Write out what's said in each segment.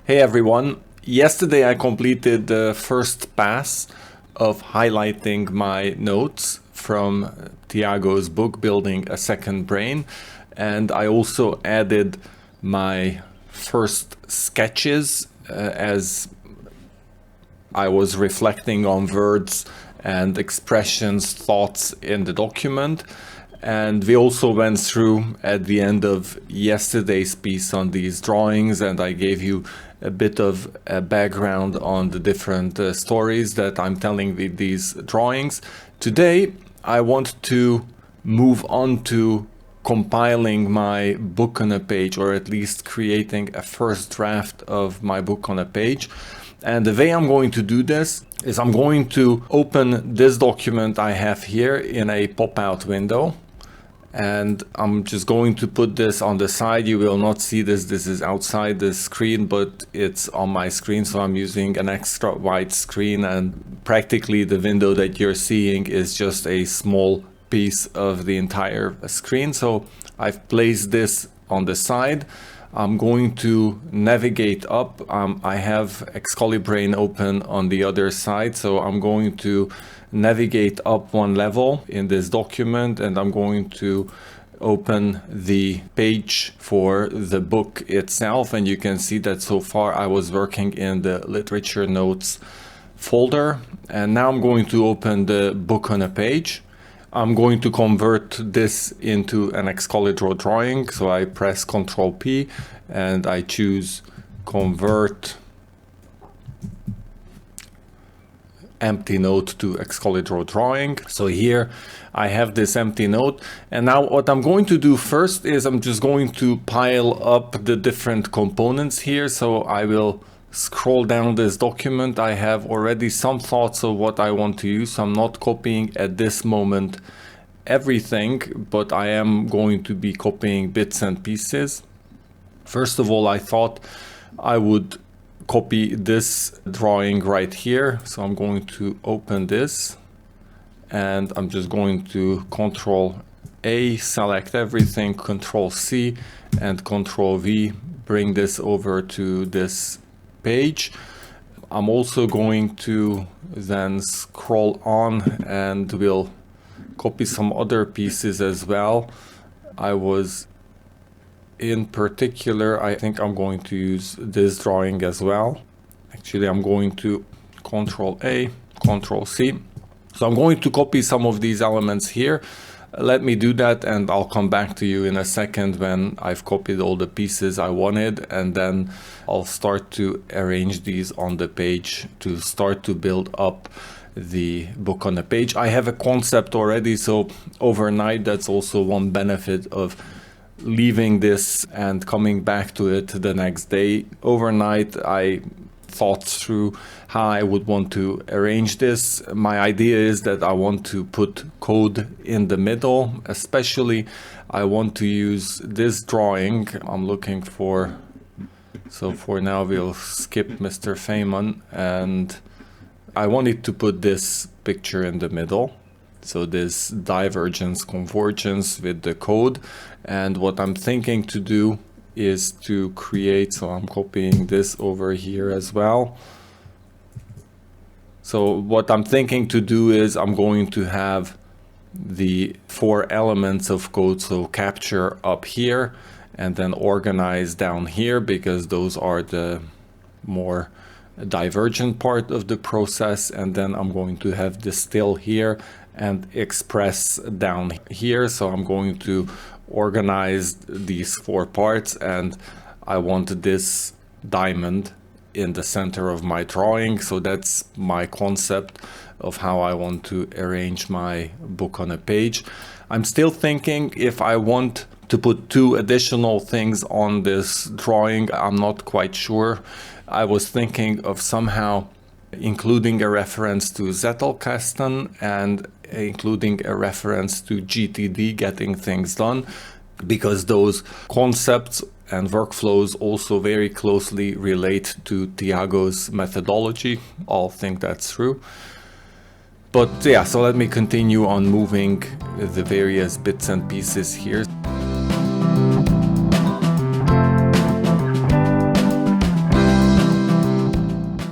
Hey everyone, yesterday I completed the first pass of highlighting my notes from Tiago's book, Building a Second Brain, and I also added my first sketches as I was reflecting on words and expressions, thoughts in the document. And we also went through at the end of yesterday's piece on these drawings, and I gave you a bit of a background on the different stories that I'm telling with these drawings. Today, I want to move on to compiling my book on a page, or at least creating a first draft of my book on a page. And the way I'm going to do this is I'm going to open this document I have here in a pop-out window. And I'm just going to put this on the side. You will not see this. This is outside the screen, but it's on my screen. So I'm using an extra wide screen, and practically the window that you're seeing is just a small piece of the entire screen. So I've placed this on the side. I'm going to navigate up. I have Excalibrain open on the other side. So I'm going to navigate up one level in this document, and I'm going to open the page for the book itself. And you can see that so far I was working in the literature notes folder, and now I'm going to open the book on a page. I'm going to convert this into an Excalibur drawing. So I press Ctrl P and I choose convert empty note to Excalibur drawing. So here I have this empty note, and now what I'm going to do first is I'm just going to pile up the different components here. So I will scroll down this document. I have already some thoughts of what I want to use. So I'm not copying at this moment everything, but I am going to be copying bits and pieces. First of all, I thought I would copy this drawing right here. So I'm going to open this, and I'm just going to Ctrl A, select everything, Ctrl C and Ctrl V, bring this over to this page. I'm also going to then scroll on and we'll copy some other pieces as well. In particular, I think I'm going to use this drawing as well. Actually, I'm going to Ctrl A, Ctrl C. So I'm going to copy some of these elements here. Let me do that, and I'll come back to you in a second when I've copied all the pieces I wanted, and then I'll start to arrange these on the page to start to build up the book on the page. I have a concept already, so overnight, that's also one benefit of leaving this and coming back to it the next day. Overnight, I thought through how I would want to arrange this. My idea is that I want to put code in the middle. Especially, I want to use this drawing. I'm looking for, so for now we'll skip Mr. Feynman, and I wanted to put this picture in the middle. So this divergence, convergence with the code. And what I'm thinking to do is to create, so I'm copying this over here as well. So what I'm thinking to do is I'm going to have the 4 elements of code, so capture up here and then organize down here, because those are the more divergent part of the process. And then I'm going to have distill here and express down here. So I'm going to organize these 4 parts, and I want this diamond in the center of my drawing. So that's my concept of how I want to arrange my book on a page. I'm still thinking if I want to put 2 additional things on this drawing. I'm not quite sure. I was thinking of somehow including a reference to Zettelkasten and including a reference to GTD, getting things done, because those concepts and workflows also very closely relate to Tiago's methodology. I'll think that's true. But yeah, so let me continue on moving the various bits and pieces here.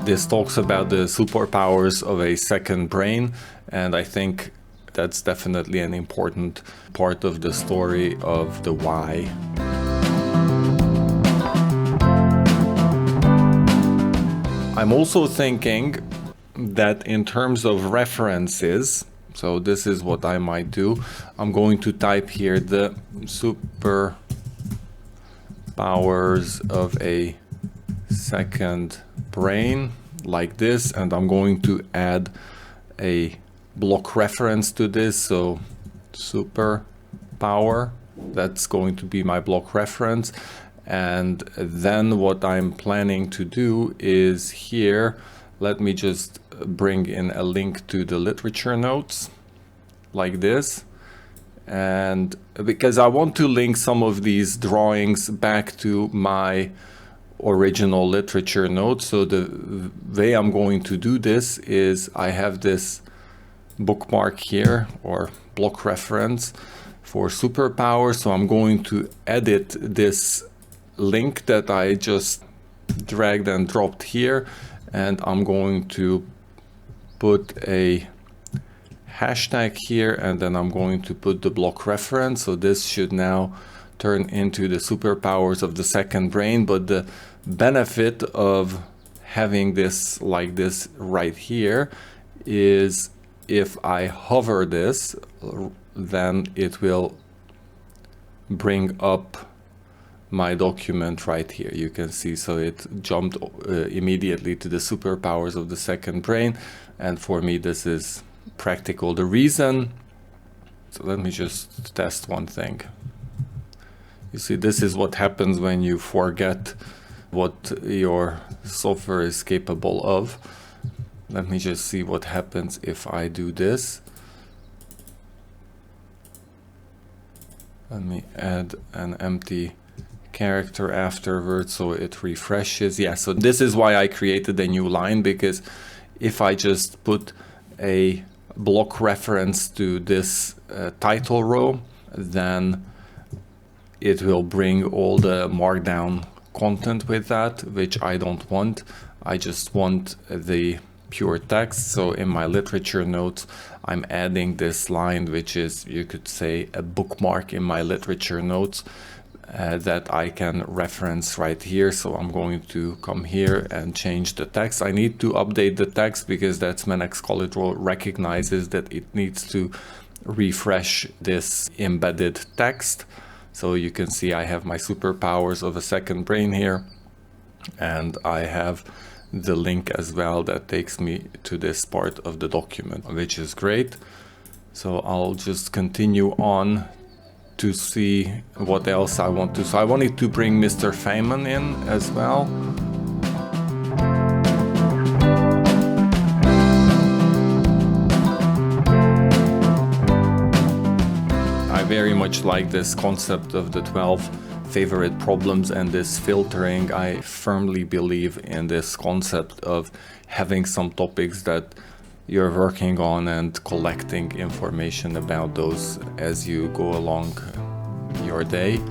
This talks about the superpowers of a second brain, and I think that's definitely an important part of the story of the why. I'm also thinking that in terms of references, so this is what I might do. I'm going to type here the superpowers of a second brain like this, and I'm going to add a block reference to this. So superpower, that's going to be my block reference. And then what I'm planning to do is here, let me just bring in a link to the literature notes like this. And because I want to link some of these drawings back to my original literature notes. So the way I'm going to do this is I have this bookmark here, or block reference for superpower. So I'm going to edit this link that I just dragged and dropped here, and I'm going to put a hashtag here, and then I'm going to put the block reference. So this should now turn into the superpowers of the second brain. But the benefit of having this like this right here is if I hover this, then it will bring up my document right here. You can see, so it jumped immediately to the superpowers of the second brain. And for me, this is practical. The reason, so let me just test one thing. You see, this is what happens when you forget what your software is capable of. Let me just see what happens if I do this. Let me add an empty character afterwards so it refreshes. Yeah, so this is why I created a new line, because if I just put a block reference to this title row, then it will bring all the markdown content with that, which I don't want. I just want the pure text. So in my literature notes, I'm adding this line, which is, you could say, a bookmark in my literature notes that I can reference right here. So I'm going to come here and change the text. I need to update the text because that's when Excalibur recognizes that it needs to refresh this embedded text. So you can see I have my superpowers of a second brain here, and I have the link as well that takes me to this part of the document, which is great. So I'll just continue on to see what else I want to. So I wanted to bring Mr. Feynman in as well. I very much like this concept of the 12 favorite problems and this filtering. I firmly believe in this concept of having some topics that you're working on and collecting information about those as you go along your day.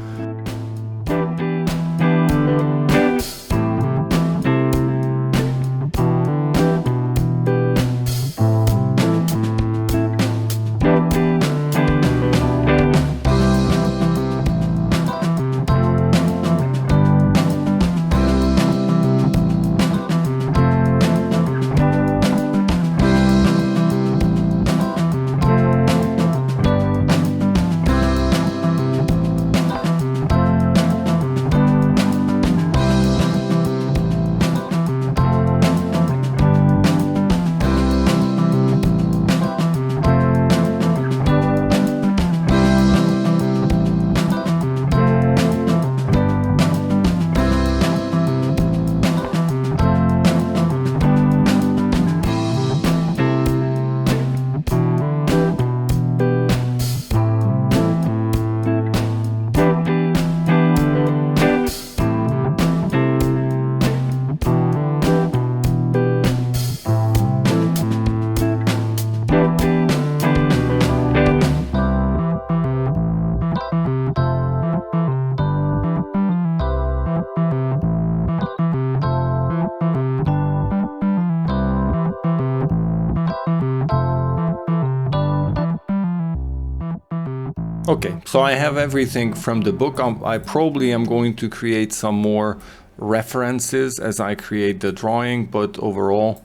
Okay, so I have everything from the book. I probably am going to create some more references as I create the drawing, but overall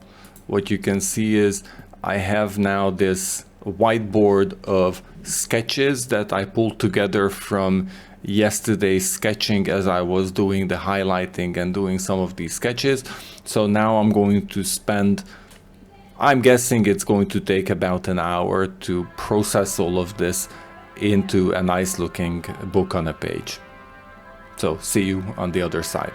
what you can see is I have now this whiteboard of sketches that I pulled together from yesterday's sketching as I was doing the highlighting and doing some of these sketches. So now I'm going to spend, I'm guessing it's going to take about an hour to process all of this into a nice looking book on a page. So see you on the other side.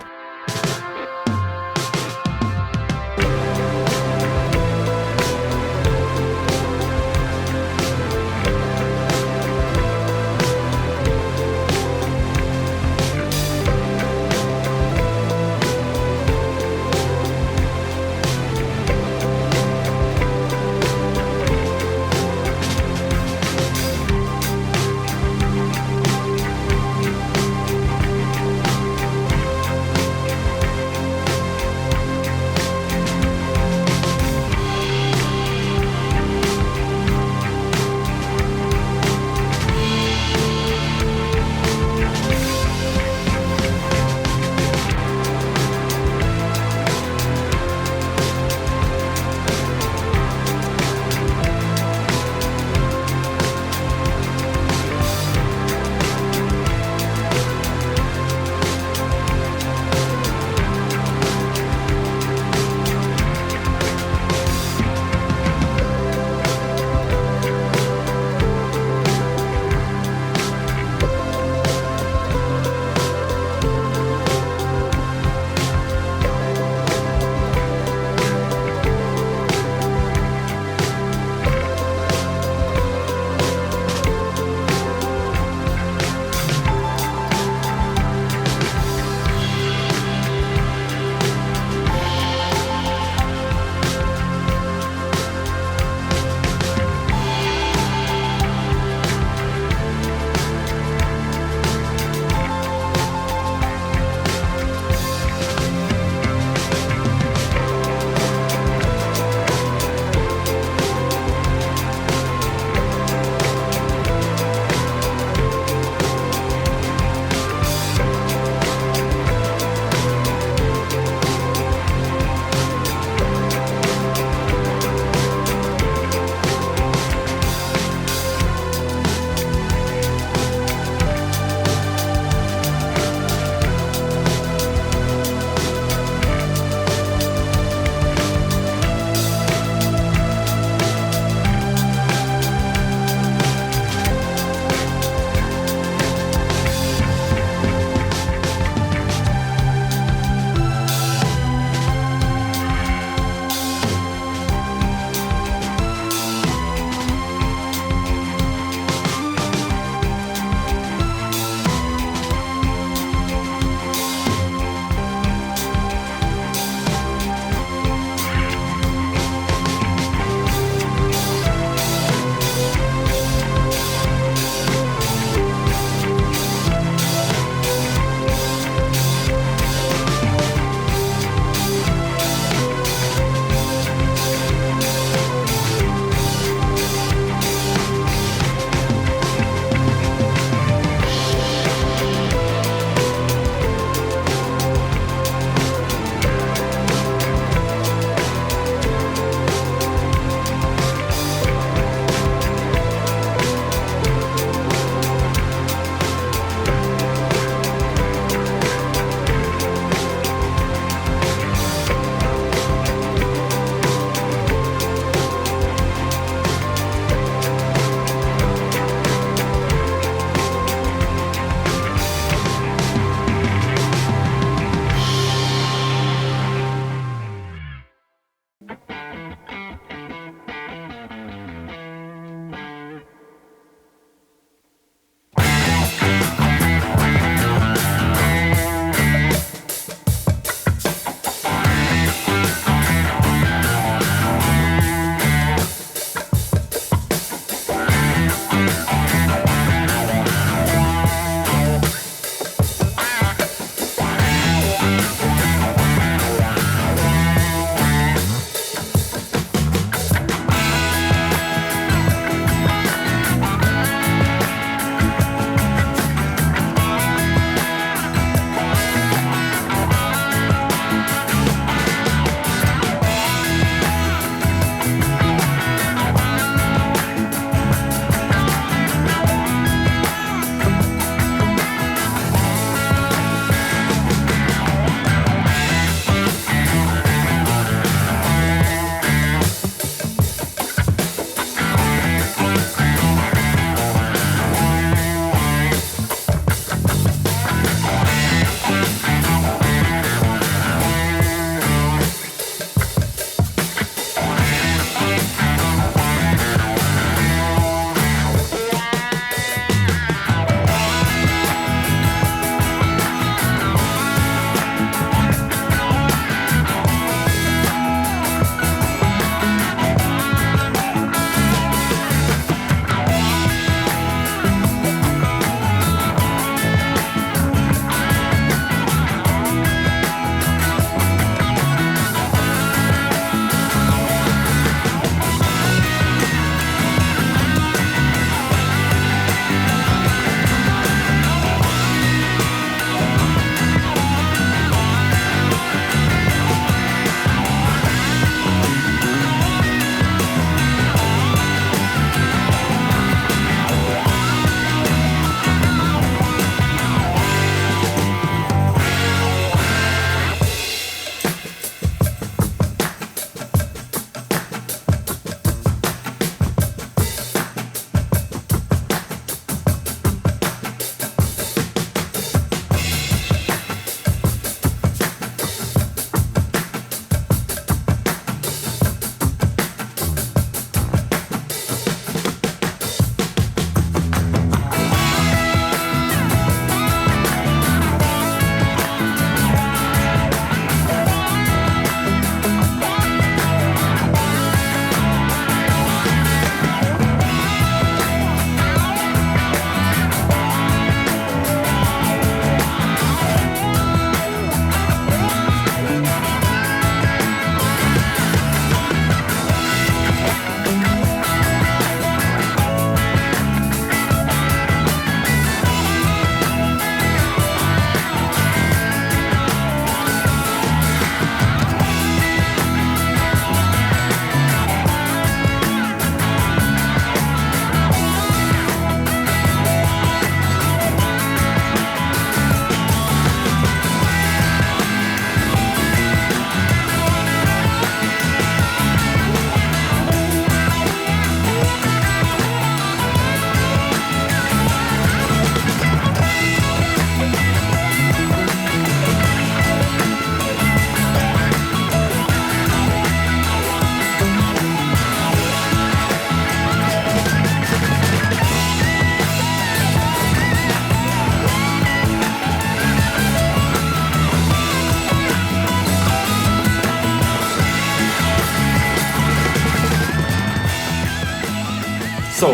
So,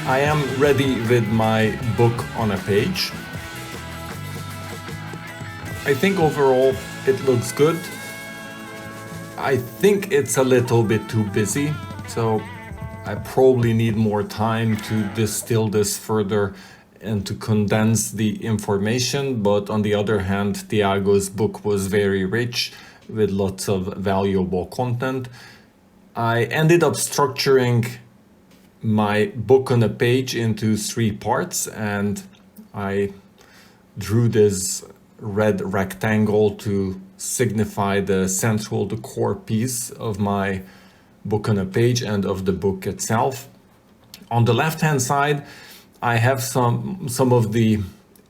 I am ready with my book on a page. I think overall it looks good. I think it's a little bit too busy, so I probably need more time to distill this further and to condense the information. But on the other hand, Tiago's book was very rich with lots of valuable content. I ended up structuring my book on a page into 3 parts, and I drew this red rectangle to signify the central, the core piece of my book on a page and of the book itself. On the left hand side, I have some of the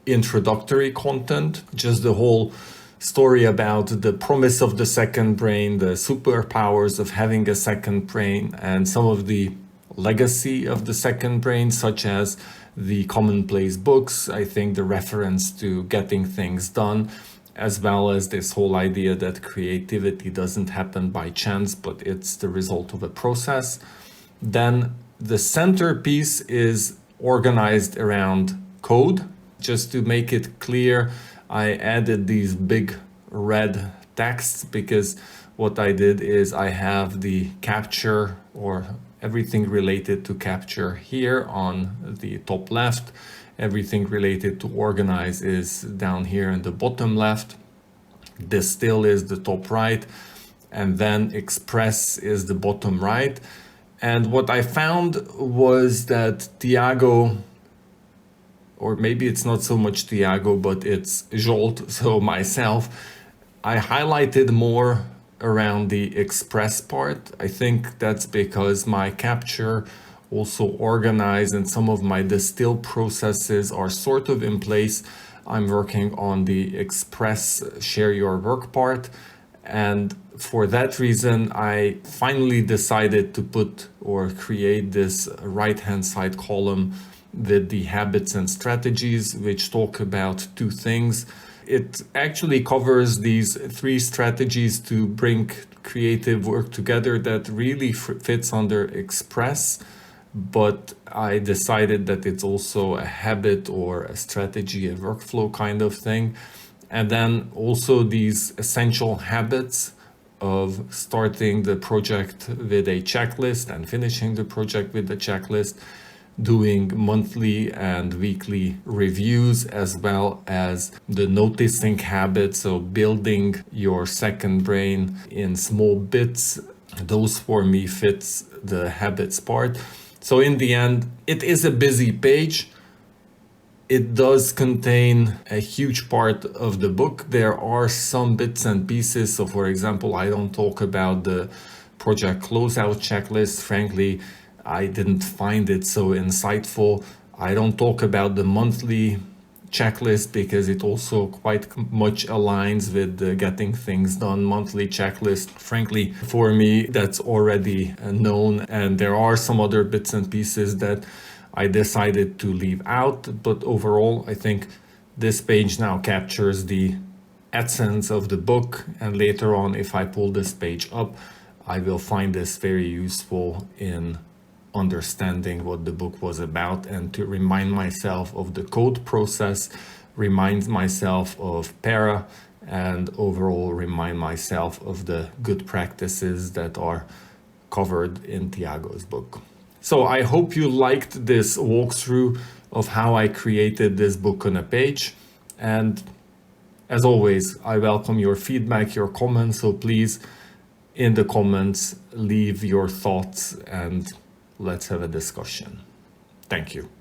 introductory content, just the whole story about the promise of the second brain, the superpowers of having a second brain, and some of the legacy of the second brain, such as the commonplace books, I think the reference to getting things done, as well as this whole idea that creativity doesn't happen by chance, but it's the result of a process. Then the centerpiece is organized around code. Just to make it clear, I added these big red texts because what I did is I have the capture or everything related to capture here on the top left. Everything related to organize is down here in the bottom left. Distill is the top right, and then express is the bottom right. And what I found was that Tiago, or maybe it's not so much Tiago, but it's Jolt, so myself, I highlighted more around the express part. I think that's because my capture, also organize, and some of my distill processes are sort of in place. I'm working on the express share your work part, and for that reason I finally decided to put or create this right hand side column with the habits and strategies, which talk about 2 things. It actually covers these 3 strategies to bring creative work together that really fits under express, but I decided that it's also a habit or a strategy, a workflow kind of thing. And then also these essential habits of starting the project with a checklist and finishing the project with a checklist, doing monthly and weekly reviews, as well as the noticing habit, so building your second brain in small bits. Those for me fits the habits part. So in the end, it is a busy page. It does contain a huge part of the book. There are some bits and pieces. So for example, I don't talk about the project closeout checklist. Frankly, I didn't find it so insightful. I don't talk about the monthly checklist because it also quite much aligns with the getting things done monthly checklist. Frankly, for me, that's already known, and there are some other bits and pieces that I decided to leave out. But overall, I think this page now captures the essence of the book, and later on, if I pull this page up, I will find this very useful in understanding what the book was about, and to remind myself of the code process, remind myself of para, and overall remind myself of the good practices that are covered in Tiago's book. So I hope you liked this walkthrough of how I created this book on a page. And as always, I welcome your feedback, your comments. So please, in the comments, leave your thoughts and let's have a discussion. Thank you.